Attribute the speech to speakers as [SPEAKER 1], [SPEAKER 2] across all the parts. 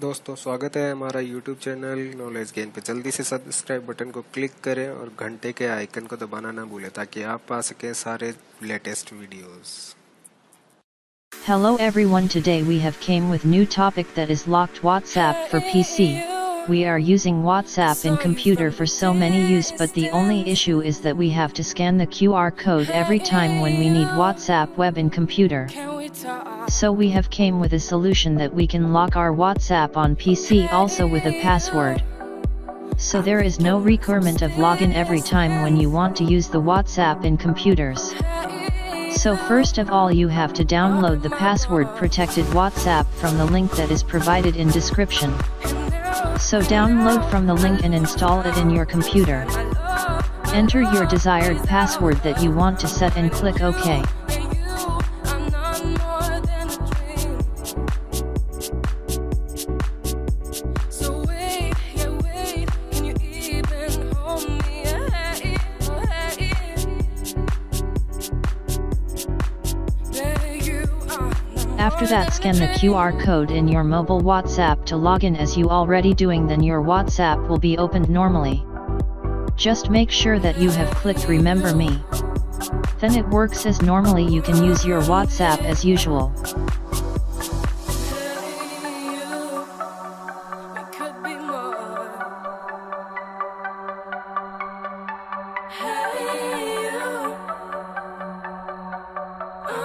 [SPEAKER 1] दोस्तों स्वागत है हमारा YouTube चैनल नॉलेज गेन पे। जल्दी से सब्सक्राइब बटन को क्लिक करें और घंटे के आइकन को दबाना ना भूलें ताकि आप पा सकें सारे latest videos.
[SPEAKER 2] Hello everyone, today we have came with new topic that is locked WhatsApp for PC. We are using WhatsApp in computer for so many use, but the only issue is that we have to scan the QR code every time when we need WhatsApp web in computer. So we have came with a solution that we can lock our WhatsApp on PC also with a password. So there is no requirement of login every time when you want to use the WhatsApp in computers. So first of all you have to download the password protected WhatsApp from the link that is provided in description. So download from the link and install it in your computer. Enter your desired password that you want to set and click OK. After that, scan the QR code in your mobile WhatsApp to log in as you already doing, then your WhatsApp will be opened normally. Just make sure that you have clicked remember me. Then it works as normally, you can use your WhatsApp as usual.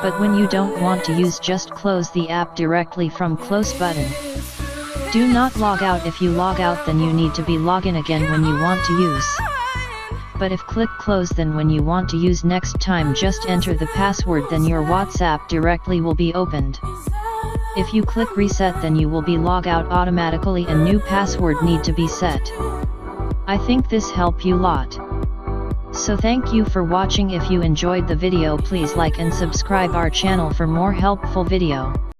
[SPEAKER 2] But when you don't want to use, just close the app directly from close button. Do not log out. If you log out, then you need to be log in again when you want to use. But if click close, then when you want to use next time, just enter the password, then your WhatsApp directly will be opened. If you click reset, then you will be log out automatically and new password need to be set. I think this help you lot. So thank you for watching. If you enjoyed the video, please like and subscribe our channel for more helpful video.